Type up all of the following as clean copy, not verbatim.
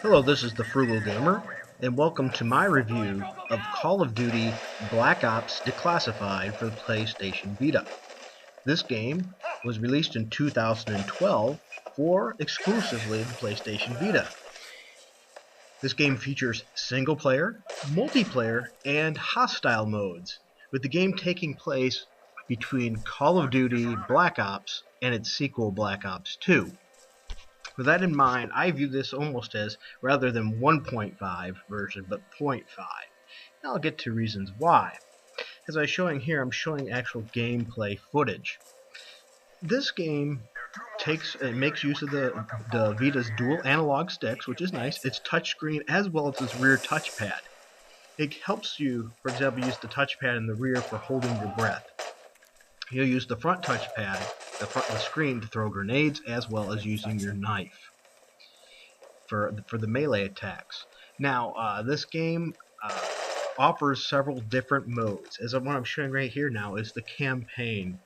Hello, this is the Frugal Gamer, and welcome to my review of Call of Duty Black Ops Declassified for the PlayStation Vita. This game was released in 2012 for exclusively the PlayStation Vita. This game features single-player, multiplayer, and hostile modes, with the game taking place between Call of Duty Black Ops and its sequel Black Ops 2. With that in mind, I view this almost as, rather than 1.5 version, but 0.5. And I'll get to reasons why. As I'm showing here, I'm showing actual gameplay footage. This game makes use of the Vita's dual analog sticks, which is nice. It's touchscreen as well as its rear touchpad. It helps you, for example, use the touchpad in the rear for holding your breath. You'll use the front touchpad, the front of the screen, to throw grenades, as well as using your knife for the melee attacks. Now, this game offers several different modes. As what I'm showing right here now is the campaign.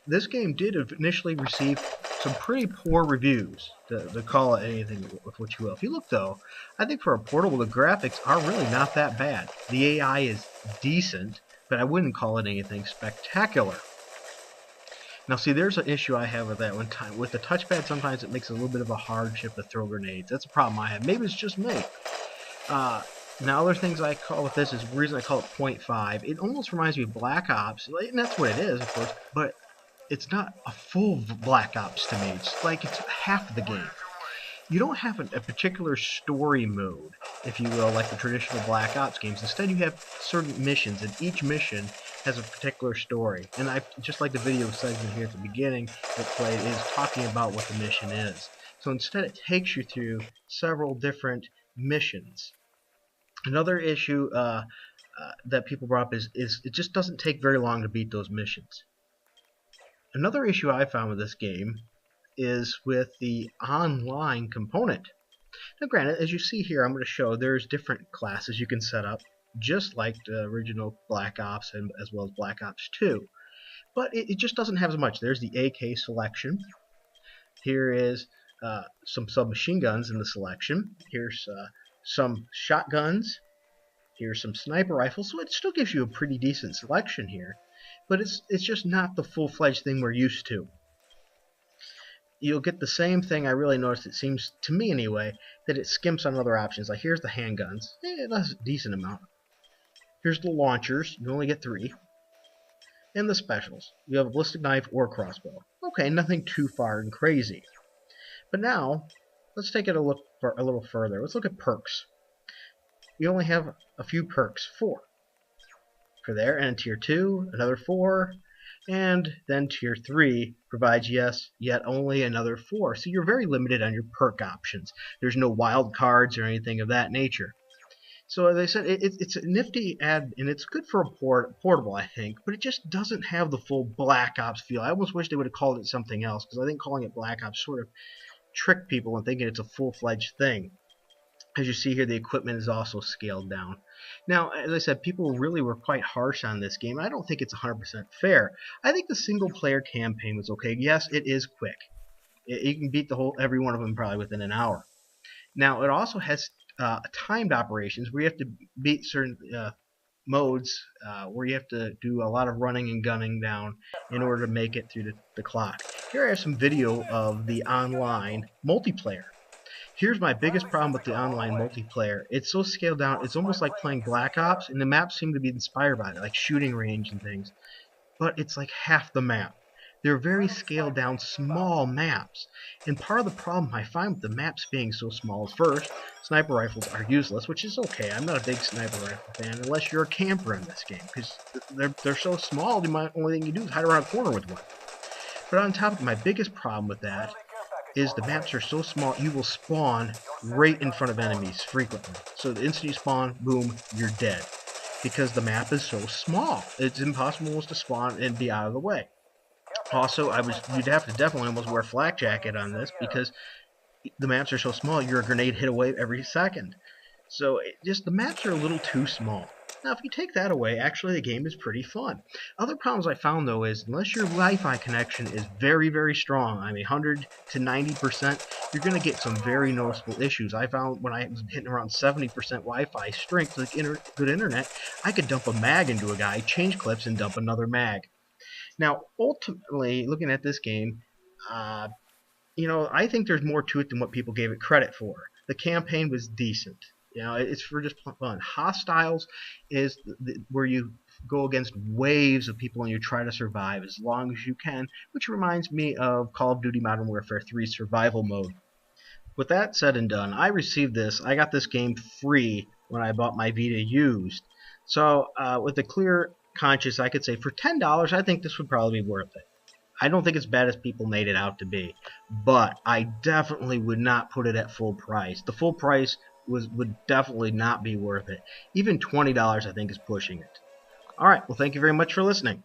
This game did initially receive some pretty poor reviews, to call it anything with what you will. If you look, though, I think for a portable, the graphics are really not that bad. The AI is decent, but I wouldn't call it anything spectacular. Now, see, there's an issue I have with that one time. With the touchpad, sometimes it makes it a little bit of a hardship to throw grenades. That's a problem I have. Maybe it's just me. Now, other things I call with this is the reason I call it 0.5. It almost reminds me of Black Ops, and that's what it is, of course, but it's not a full Black Ops to me. It's like it's half of the game. You don't have a particular story mode, if you will, like the traditional Black Ops games. Instead, you have certain missions, and each mission has a particular story. And I just like the video segment here at the beginning that played is talking about what the mission is. So instead, it takes you through several different missions. Another issue that people brought up is it just doesn't take very long to beat those missions. Another issue I found with this game is with the online component. Now, granted, as you see here, I'm going to show there's different classes you can set up, just like the original Black Ops and as well as Black Ops 2. But it just doesn't have as much. There's the AK selection. Here is some submachine guns in the selection. Here's some shotguns. Here's some sniper rifles. So it still gives you a pretty decent selection here. But it's just not the full-fledged thing we're used to. You'll get the same thing. I really noticed, it seems to me anyway, that it skimps on other options. Like here's the handguns. That's a decent amount. Here's the launchers. You only get 3. And the specials. You have a ballistic knife or crossbow. Okay, nothing too far and crazy. But now, let's take it a little further. Let's look at perks. You only have a few perks. 4. For there, and tier 2, another 4. And then tier 3 provides yet only another 4. So you're very limited on your perk options. There's no wild cards or anything of that nature. So as I said, it's a nifty ad, and it's good for a portable, I think, but it just doesn't have the full Black Ops feel. I almost wish they would have called it something else, because I think calling it Black Ops sort of tricked people into thinking it's a full-fledged thing. As you see here, the equipment is also scaled down. Now, as I said, people really were quite harsh on this game. I don't think it's 100% fair. I think the single-player campaign was okay. Yes, it is quick. You can beat every one of them probably within an hour. Now, it also has timed operations where you have to beat certain modes where you have to do a lot of running and gunning down in order to make it through the clock. Here I have some video of the online multiplayer. Here's my biggest problem with the online multiplayer. It's so scaled down, it's almost like playing Black Ops, and the maps seem to be inspired by it, like shooting range and things. But it's like half the map. They're very scaled down, small maps. And part of the problem I find with the maps being so small is, first, sniper rifles are useless, which is okay. I'm not a big sniper rifle fan unless you're a camper in this game, because they're so small, the only thing you do is hide around a corner with one. But on top of it, my biggest problem with that is the maps are so small, you will spawn right in front of enemies frequently. So the instant you spawn, boom, you're dead. Because the map is so small. It's impossible almost to spawn and be out of the way. Also, you'd have to definitely almost wear a flak jacket on this, because the maps are so small, you're a grenade hit away every second. So the maps are a little too small. Now, if you take that away, actually the game is pretty fun. Other problems I found, though, is unless your Wi-Fi connection is very, very strong, I mean 100 to 90%, you're going to get some very noticeable issues. I found when I was hitting around 70% Wi-Fi strength, like good internet, I could dump a mag into a guy, change clips, and dump another mag. Now, ultimately, looking at this game, uh, I think there's more to it than what people gave it credit for. The campaign was decent. It's for just fun. Hostiles is where you go against waves of people and you try to survive as long as you can, which reminds me of Call of Duty Modern Warfare 3 survival mode. With that said and done, I got this game free when I bought my Vita used. So with a clear conscience, I could say for $10, I think this would probably be worth it. I don't think it's bad as people made it out to be, but I definitely would not put it at full price. The full price would definitely not be worth it. Even $20 I think is pushing it. Alright, well thank you very much for listening.